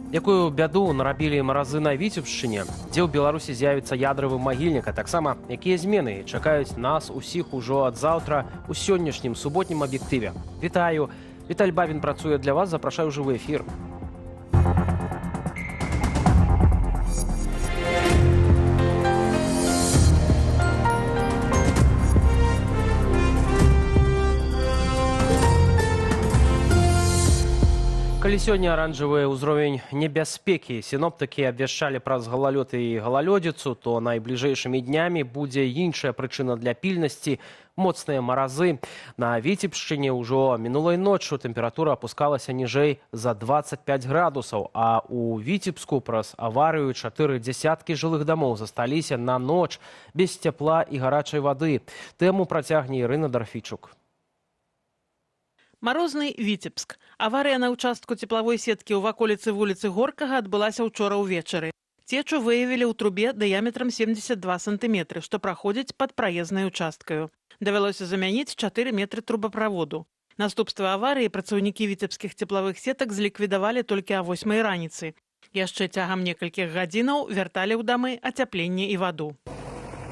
Якую бяду нарабілі маразы на Віцебшчыне, дзе ў Беларусі з'явіцца ядравы магільнік, а таксама якія змены чакаюць нас усіх ужо ад заўтра у сённяшнім суботнім аб'ектыве. Вітаю, Віталь Бабін працуе для вас, запрашаю ў жывы эфір. Калі сёння аранжавы ўзровень небяспекі сіноптыкі абвяшчалі праз галалёд і галалёдзіцу, то найбліжэйшымі днямі будзе іншая прычына для пільнасці – моцныя маразы. На Віцебшчыне ўжо мінулай ноччу тэмпература апускалася ніжэй за 25 градусаў, а ў Віцебску праз аварыю 4 дзясяткі жылых дамоў засталіся на ноч без цяпла і гарачай вады. Тэму працягне Ірына Дарфічук. Марозны Віцебск. Аварыя на ўчастку цеплавой сеткі ў ваколіцы вуліцы Горкага адбылася ўчора ўвечары. Цечу выявілі ў трубе дыяметрам 72 сантыметры, што праходзіць пад праезнай участкаю. Давялося замяніць 4 метры трубаправоду. Наступствы аварыі працаўнікі віцебскіх цеплавых сетак зліквідавалі толькі а 8 раніцы. Яшчэ цягам некалькіх гадзінаў вярталі ў дамы ацяпленне і ваду.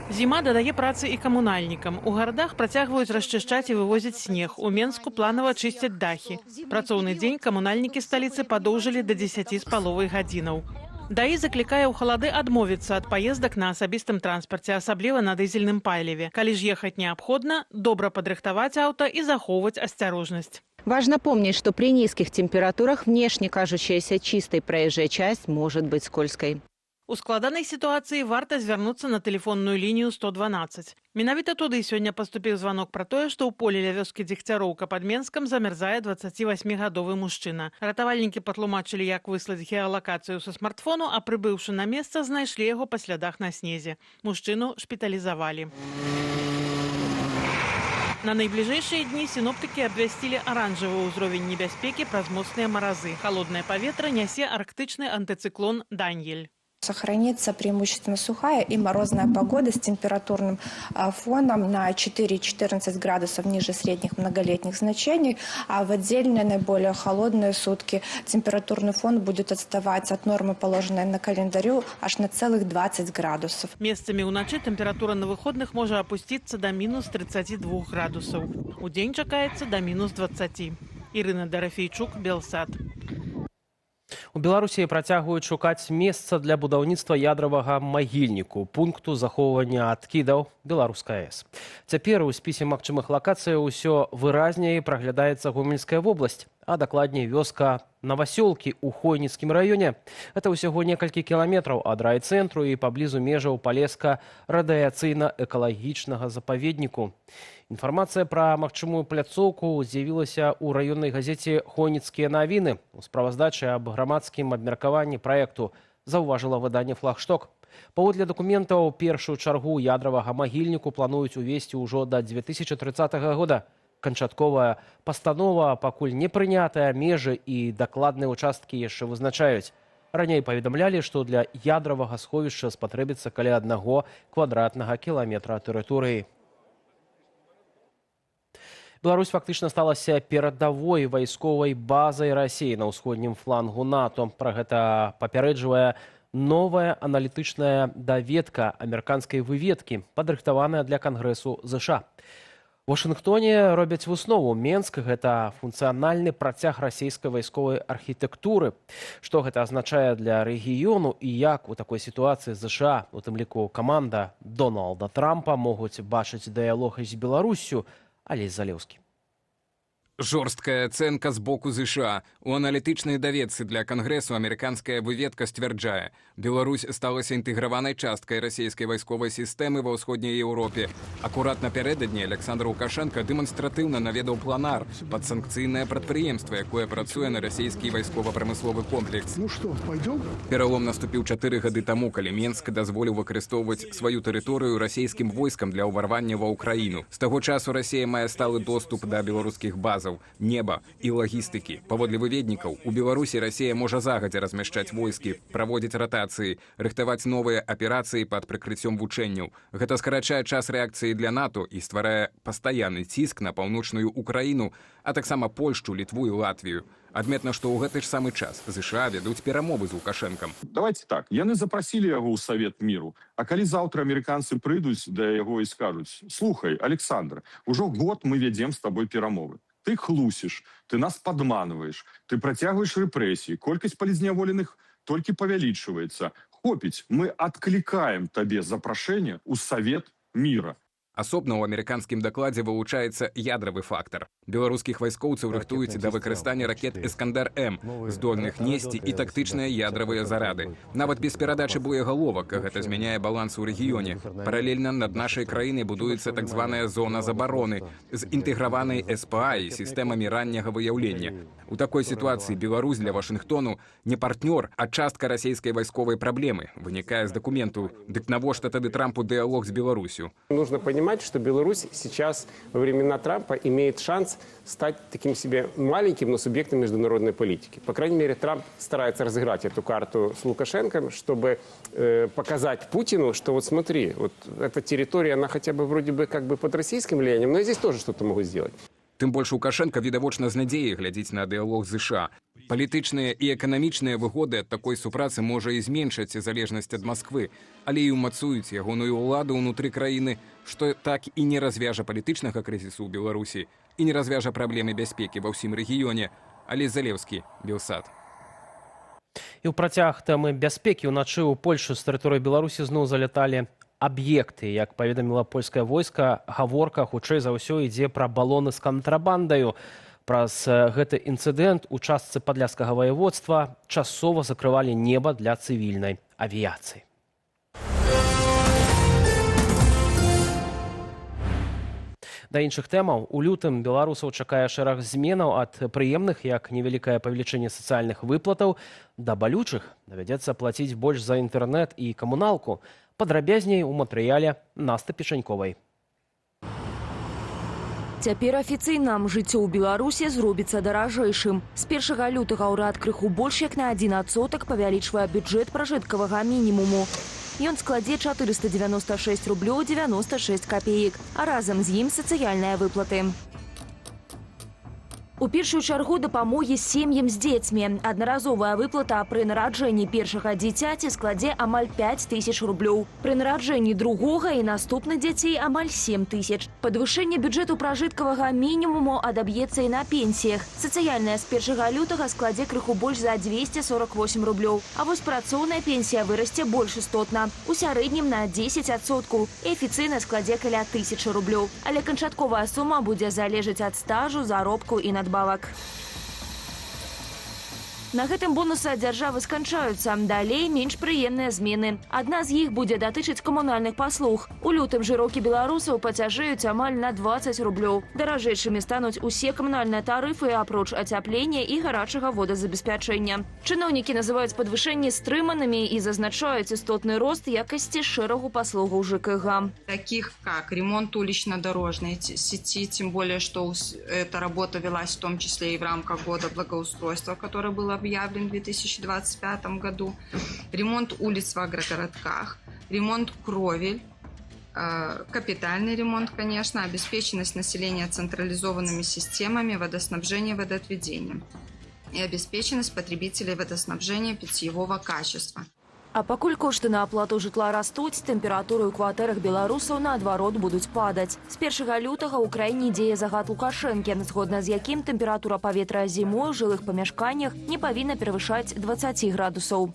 Зіма дадае працы і камунальнікам. У гарадах працягваюць расчышчаць і вывозіць снег. У Менску планава чысцяць дахі. Працоўны дзень камунальнікі сталіцы падоўжылі да 10,5 гадзінаў. ДАІ заклікае ў халады адмовіцца ад паездак на асабістым транспарце, асабліва на дызельным паліве. Калі ж ехаць неабходна, добра падрыхтаваць аўта і захоўваць асцярожнасць. Важно помнить, что при низких температурах внешне кажущаяся чистой проезжая часть может быть скользкой. У складанай сітуацыі варта звярнуцца на тэлефонную лінію 112. Менавіта туды сёння паступіў званок пра тое, што ў полі ля вёскі Дзегцяроўка пад Менскам замярзае 28-гадовы мужчына. Ратавальнікі патлумачылі, як выслаць геалакацыю са смартфону, а прыбыўшы на месца, знайшлі яго па слядах на снезе. Мужчыну шпіталізавалі. На найбліжэйшыя дні сіноптыкі абвясцілі аранжавы ўзровень небяспекі праз моцныя маразы. Халоднае паветра нясе арктычны антыцыклон «Даниэль». Сохранится преимущественно сухая и морозная погода с температурным фоном на 4-14 градусов ниже средних многолетних значений, а в отдельные наиболее холодные сутки температурный фон будет отставать от нормы, положенной на календарю, аж на целых 20 градусов. Месцамі ўначы тэмпература на выходных можа апусціцца да мінус 32 градусаў. У дзень чакаецца да мінус 20. Ірына Дарафійчук, Белсад. У Беларусі працягваюць шукаць месца для будаўніцтва ядравага магільніку, пункту захоўвання адкідаў Беларускай АЭС. Цяпер у спісе магчымых лакацый усё выразней праглядаецца Гомельская вобласць, а дакладней вёска Новасёлкі ў Хойніцкім раёне. Это ўсяго некалькі кіламетраў ад райцэнтру і паблізу межаў Палеска радыяцыйна-экалагічнага запаведніку. Інфармацыя пра магчымую пляцоўку з'явілася ў раённай газеце «Хойніцкія навіны». У справаздачы аб грамадскім абмеркаванні праекту заўважыла выданне «Флагшток». Паводле дакументаў, першую чаргу ядравага магільніку плануюць увесці ўжо да 2030 года. Канчатковая пастанова пакуль не прынятая, межы і дакладныя ўчасткі яшчэ вызначаюць. Раней паведамлялі, што для ядравага сховішча спатрэбіцца каля 1 квадратнага кіламетра тэрыторыі. Беларусь фактычна сталася перадавой вайсковай базай Расіі на ўсходнім флангу НАТО. Пра гэта папярэджвае новая аналітычная даведка амерыканскай выведкі, падрыхтаваная для Кангрэсу ЗША. У Вашынгтоне робяць выснову: Менск – гэта функцыянальны працяг расійскай вайсковай архітэктуры. Што гэта азначае для рэгіёну і як у такой сітуацыі ЗША, у тым ліку каманда Дональда Трампа, могуць бачыць дыялог з Беларуссю, Олесь Залеўскі. Жорсткая ацэнка з боку ЗША. У аналітычнай даведцы для Кангрэсу амерыканская выведка сцвярджае: Беларусь сталася інтэграванай часткай расійскай вайсковай сістэмы ва ўсходняй Еўропе. Акурат напярэдадні Александр Лукашенко дэманстратыўна наведаў планар пад санкцыйнае прадпрыемства, якое працуе на расійскі вайскова-прамысловы комплекс. Пералом наступіў 4 гады таму, калі Менск дазволіў выкарыстоўваць сваю тэрыторыю расійскім войскам для ўварвання ва ўкраіну. З таго часу Расія мае сталы доступ да беларускіх баз базаў, неба і лагістыкі. Паводле выведнікаў, у Беларусі Расія можа загадзя размяшчаць войскі, праводзіць ратацыі, рыхтаваць новыя аперацыі пад прыкрыццём вучэнняў. Гэта скарачае час рэакцыі для НАТО і стварае пастаянны ціск на паўночную Украіну, а таксама Польшчу, Літву і Латвію. Адметна, што ў гэты ж самы час ЗША вядуць перамовы з Лукашэнкам. Давайте так, яны запрасілі яго ў Савет міру, а калі заўтра амерыканцы прыйдуць да яго і скажуць: «Слухай, Александр, ужо год мы вядзем з табой перамовы. Ты хлусіш, ты нас падманваеш, ты працягваеш рэпрэсіі, колькасць палізняволеных толькі павялічваецца. Хопіць, мы адклікаем табе запрашэнне ў Савет міра». Асобна ў амерыканскім дакладзе вылучаецца ядравы фактар. Беларускіх вайскоўцаў рыхтуюць да выкарыстання ракет «Эскандар-М», здольных несці і тактычныя ядравыя зарады. Нават без перадачы боегаловак гэта змяняе баланс у рэгіёне. Паралельна над нашай краінай будуецца так званая зона забароны з інтэграванай СПА і сістэмамі ранняга выяўлення. У такой сітуацыі Беларусь для Вашынгтону не партнёр, а частка расійскай вайсковай праблемы, вынікае з дакументу. Дык навошта тады Трампу дыалог з Беларусью? Нужно понимать, что Беларусь сейчас во времена Трампа имеет шанс стать таким себе маленьким, но субъектом международной политики. По крайней мере, Трамп старается разыграть эту карту с Лукашенко, чтобы показать Путину, что вот смотри, вот эта территория, она хотя бы вроде бы как бы под российским влиянием, но я здесь тоже что-то могу сделать. Тым больш Лукашенко відавочна з надзеяй глядзіць на дыалог з ЗША. Палітычныя і эканамічныя выгоды ад такой супрацы можа і зменшаць залежнасць ад Масквы, але і ўмацуюць ягоную ўладу ўнутры краіны, што так і не развяжа палітычнага крызісу ў Беларусі і не развяжа праблемы бяспекі ва ўсім рэгіёне. Алесь Залеўскі, Белсат. І ў працяг тэмы бяспекі ўначы ў Польшу з тэрыторыі Беларусі зноў заляталі аб'екты. Як паведаміла польскае войска, гаворка хутчэй за ўсё ідзе пра балоны з кантрабандаю. Праз гэты інцыдэнт у частцы падляшскага ваяводства часова закрывалі неба для цывільнай авіяцыі. Да іншых тэмаў, у лютым беларусаў чакае шэраг зменаў ад прыемных, як невялікае павелічэнне сацыяльных выплатаў, да балючых давядзецца плаціць больш за інтэрнэт і камуналку. Падрабязней у матэрыяле Насты Печаньковай. Цяпер афіцыйна жыццё ў Беларусі зробіцца даражэйшым. З 1 лютага ўрад крыху больш як на 1% павялічвае бюджэт пражыткавага мінімуму. Ён складзе 496 рублёў 96 копеек, а разам з ім сацыяльныя выплаты. У першую чаргу дапамогі сем'ям з дзецьмі. Аднаразовая выплата пры нараджэнні першага дзіцяці складзе амаль 5000 рублёў. Пры нараджэнні другога і наступных дзяцей амаль 7000. Падвышэнне бюджэту пражыткавага мінімуму адаб'ецца і на пенсіях. Сацыяльная з 1 лютага складзе крыху больш за 248 рублёў. А вось працоўная пенсія вырасце больш істотна. У сярэднім на 10%. І афіцыйна складзе каля 1000 рублёў. Але канчатковая сума будзе залежаць ад стажу, заробку і надбавак. На гэтым бонусы ад дзяржавы сканчаюцца. Далей менш прыемныя змены. Адна з іх будзе датычыць камунальных паслуг. У лютым жырокі беларусаў пацяжэюць амаль на 20 рублёў. Даражэйшымі стануць усе камунальныя тарыфы, апроч ацяплення і гарачага водазабеспячэння. Чыноўнікі называюць падвышэнні стрыманымі і зазначаюць істотны рост якасці шэрагу паслугаў ЖКГ. Таких как ремонт улично-дорожной сети, тем более, что эта работа велась в том числе и в рамках года благоустройства, который был объявлен в 2025 году, ремонт улиц в агрогородках, ремонт кровель, капитальный ремонт, конечно, обеспеченность населения централизованными системами водоснабжения и водоотведения и обеспеченность потребителей водоснабжения питьевого качества. А пакуль кошты на аплату жытла растуць, тэмпературы ў кватэрах беларусаў наадварот будуць падаць. З 1 лютага ў краіне дзее загад Лукашэнкі, згодна з якім тэмпература паветра зімой у жылых памяшканнях не павінна перавышаць 20 градусаў.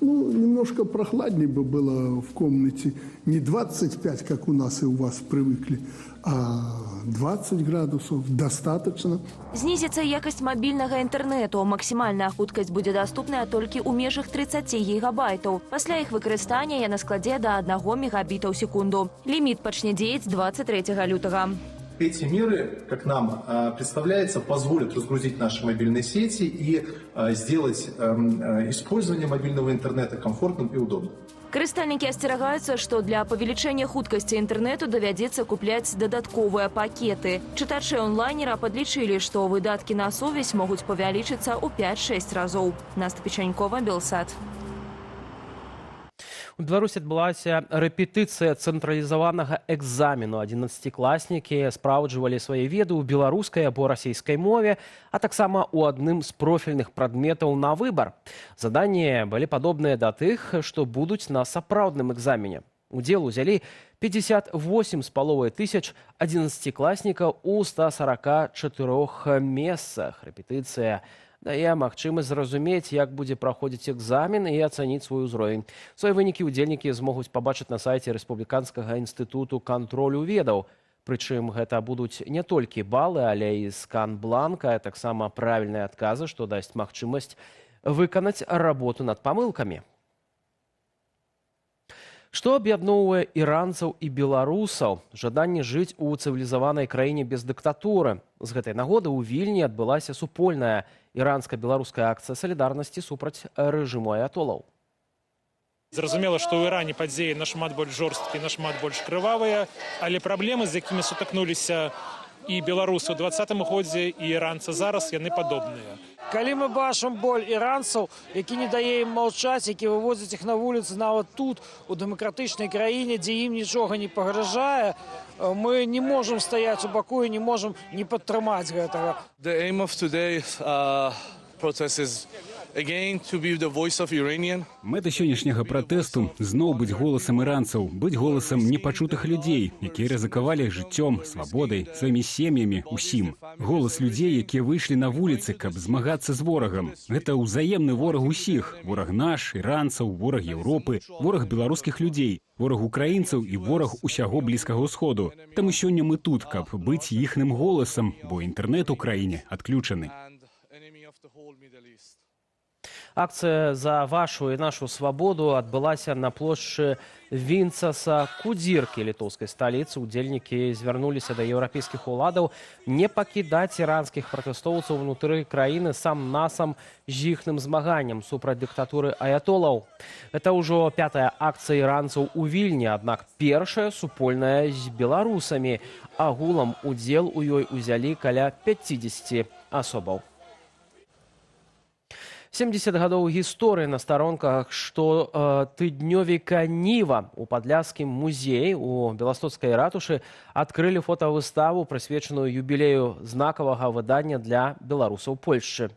Немножко прохладнее бы было в комнате. Не 25, как у нас и у вас привыкли, а 20 градусов достаточно. Знизится якость мобильного интернету. Максимальная хуткасць будзе доступная толькі ў межах 30 гигабайтаў. Пасля іх выкарыстання яна складзе до 1 мегабита в секунду. Лимит пачне дзеяць 23 лютага. Эти меры, как нам представляется, позволят разгрузить наши мобильные сети и сделать использование мобильного интернета комфортным и удобным. Карыстальнікі асцерагаюцца, што для павелічэння хуткасці інтэрнэту давядзецца купляць дадатковыя пакеты. Чытачы онлайнера падлічылі, што выдаткі на сувязь могуць павялічыцца ў 5-6 разоў. Настя Печанькова, Белсат. У Беларусі адбылася рэпетыцыя цэнтралізаванага экзамену. 11-класнікі спраўджвалі свае веды ў беларускай або расійскай мове, а таксама ў адным з профільных прадметаў на выбар. Заданні былі падобныя да тых, што будуць на сапраўдным экзамене. Удзел узялі 58,5 тысяч 11-класнікаў у 144 месцах. Рэпетыцыя дае магчымасць зразумець, як будзе праходзіць экзамен і ацаніць свой узровень. Свае вынікі ўдзельнікі змогуць пабачыць на сайце Рэспубліканскага інстытуту кантролю ведаў. Прычым гэта будуць не толькі балы, але і скан бланка, а таксама правільныя адказы, што дасць магчымасць выканаць работу над памылкамі. Што аб'ядноўвае іранцаў і беларусаў? Жаданне жыць у цывілізаванай краіне без дыктатуры. З гэтай нагоды ў Вільні адбылася супольная іранско-беларуская акцыя салідарнасці супраць рэжыму аятолаў. Зразумела, што ў Іране падзеі нашмат больш жорсткія, нашмат больш крывавыя, але праблемы, з якімі сутыкнуліся і беларусы ў 20-м годзе, і іранцы зараз, яны падобныя. Калі мы бачым боль іранцаў, які не дае ім маўчаць, які вывозяць іх на вуліцы нават тут, у дэмакратычнай краіне, дзе ім нічога не пагражае, мы не можам стаяць у баку і не можам не падтрымаць гэтага. The aim of today's protest is again to be the voice of Iranian. Мэта сённяшняга пратэсту зноў быць голасам іранцаў, быць голасам непачутых людзей, якія рызыкавалі жыццём, свабодай, сваімі сем'ямі, усім. Голас людзей, якія выйшлі на вуліцы, каб змагацца з ворагам. Гэта ўзаемны вораг усіх. Вораг наш, іранцаў, вораг Еўропы, вораг беларускіх людзей, вораг украінцаў і вораг усяго Блізкага ўсходу. Таму сёння мы тут, каб быць іхным голасам, бо інтэрнэт у краіне адключаны. Акцыя за вашу і нашу свабоду адбылася на плошчы Вінцаса Кудзіркі літоўскай сталіцы. Удзельнікі звярнуліся да еўрапейскіх уладаў не пакідаць іранскіх пратэстоўцаў унутры краіны сам-насам з іхным змаганнем супраць дыктатуры аятолаў. Гэта ўжо 5-я акцыя іранцаў у Вільні, аднак першая супольная з беларусамі. Агулам удзел у ёй узялі каля 50 асобаў. 70 гадоў гісторыі на старонках штотыднёвіка «Ніва» у Падляшскім музеі у Беластоцкай ратушы адкрылі фотавыставу, прысвечаную юбілею знакавага выдання для беларусаў Польшчы.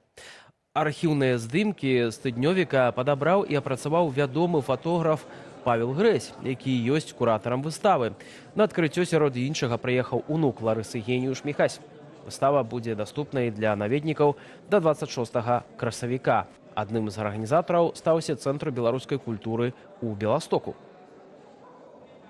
Архіўныя здымкі з тыднёвіка падабраў і апрацаваў вядомы фотограф Павел Грэсь, які ёсць куратарам выставы. На адкрыццё сярод іншага прыехаў унук Ларысы Геніюш-Міхась. Выстава будзе даступнай для наведнікаў да 26 красавіка. Адным з арганізатараў стаўся Цэнтр беларускай культуры ў Беластоку.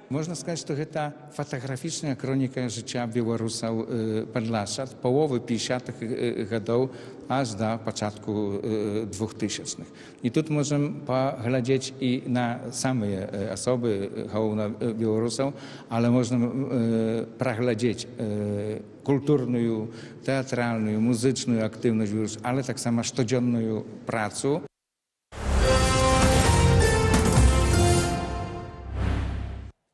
Можна сказаць, што гэта фатаграфічная хроніка жыцця беларусаў Падляшша ад паловы 50-х гадоў аж да пачатку 2000-х. І тут можам паглядзець і на самыя асобы галоўна беларусаў, але можна праглядзець культурную, тэатральную, музычную актыўнасць, але таксама штодзённую працу.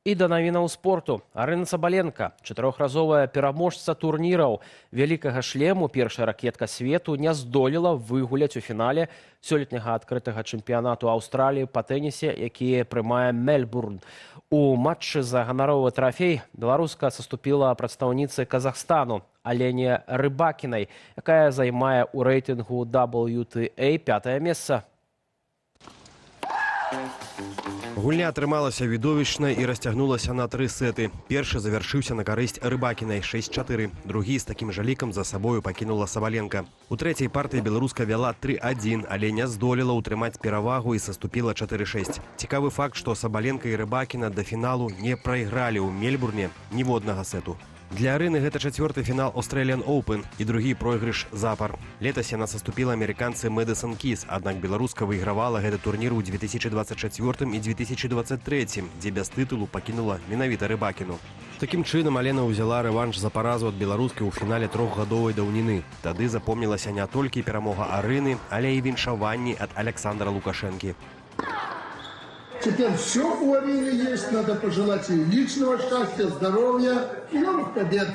І да навінаў спорту. Арына Сабаленка, 4-разовая пераможца турніраў вялікага шлему, першая ракетка свету, не здолела выгуляць у фінале сёлетняга адкрытага чэмпіянату Аўстраліі па тэнісе, які прымае Мельбурн. У матчы за ганаровы трафей беларуска саступіла прадстаўніцы Казахстану Алене Рыбакінай, якая займае ў рэйтынгу WTA 5-е месца. Гульня атрымалася відовішчнай і расцягнулася на 3 сеты. Першы завяршыўся на карысць Рыбакінай 6-4. Другі з такім жа лікам за сабою пакінула Сабаленка. У трэцяй партыі беларуска вяла 3-1, але не здолела ўтрымаць перавагу і саступіла 4-6. Цікавы факт, што Сабаленка і Рыбакіна да фіналу не прайгралі ў Мельбурне ніводнага сету. Для Арыны гэта 4-й фінал Australian Open і другі пройгрыш запар. Летась яна саступіла амерыканцы Мэдысон Кіс, аднак беларуска выйгравала гэты турнір у 2024 і 2023, дзе без тытулу пакінула менавіта Рыбакіну. Такім чынам Алена ўзяла рэванш за паразу ад беларускай у фінале 3-гадовай даўніны. Тады запомнілася не толькі перамога Арыны, але і віншаванні ад Александра Лукашэнкі. Теперь все у Арины есть. Надо пожелать ей личного счастья, здоровья и новых побед.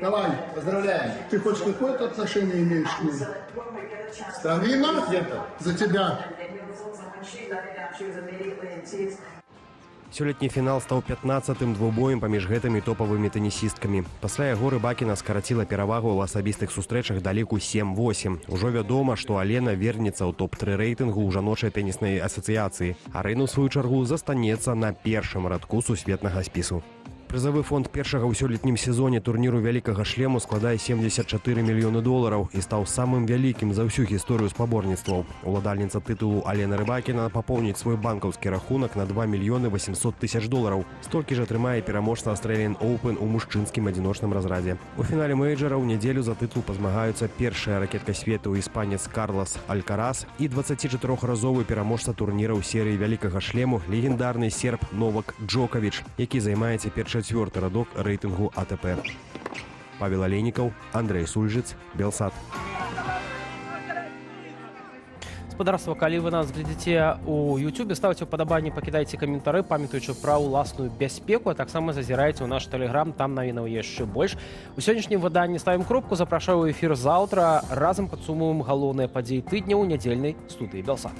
Давай, поздравляем. Ты хоть какое-то отношение имеешь к ней? Арина, за тебя. Сёлетні фінал стаў 15-тым двубоем паміж гэтымі топавымі тэнісісткамі. Пасля яго Рыбакіна скараціла перавагу ў асабістых сустрэчах да ліку 7-8. Ужо вядома, што Алена вернецца ў топ-3 рэйтынгу ў жаночай тэніснай асацыяцыі. Арына, ў сваю чаргу, застанецца на першым радку сусветнага спісу. Прызавы фонд першага ў сёлетнім сезоне турніру вялікага шлему складае $74 мільёны і стаў самым вялікім за ўсю гісторыю спаборніцтваў. Уладальніца тытулу Алена Рыбакіна папоўніць свой банкаўскі рахунак на $2 800 000. Столькі ж атрымае пераможца Australian Open у мужчынскім адзіночным разрадзе. У фінале мейджара ў нядзелю за тытул пазмагаюцца першая ракетка свету іспанец Карлос Алькарас і 24-разовы пераможца турніра ў серыі вялікага шлему легендарны серб Новак Джокович, які займае цяпер чацвёрты радок рэйтынгу АТП. Павел Алейнікаў, Андрей Сульжыц, Белсат. Спадарства, калі вы нас глядзіце у YouTube, ставце ўпадабанні, пакідайце каментары, памятаючы пра ўласную бяспеку, а таксама зазірайце ў наш тэлеграм, там навінаў яшчэ больш. У сённяшнім выданні ставім кропку, запрашаю ў эфір заўтра. Разам падсумуем галоўныя падзеі тыдня ў нядзельнай студыі Белсат.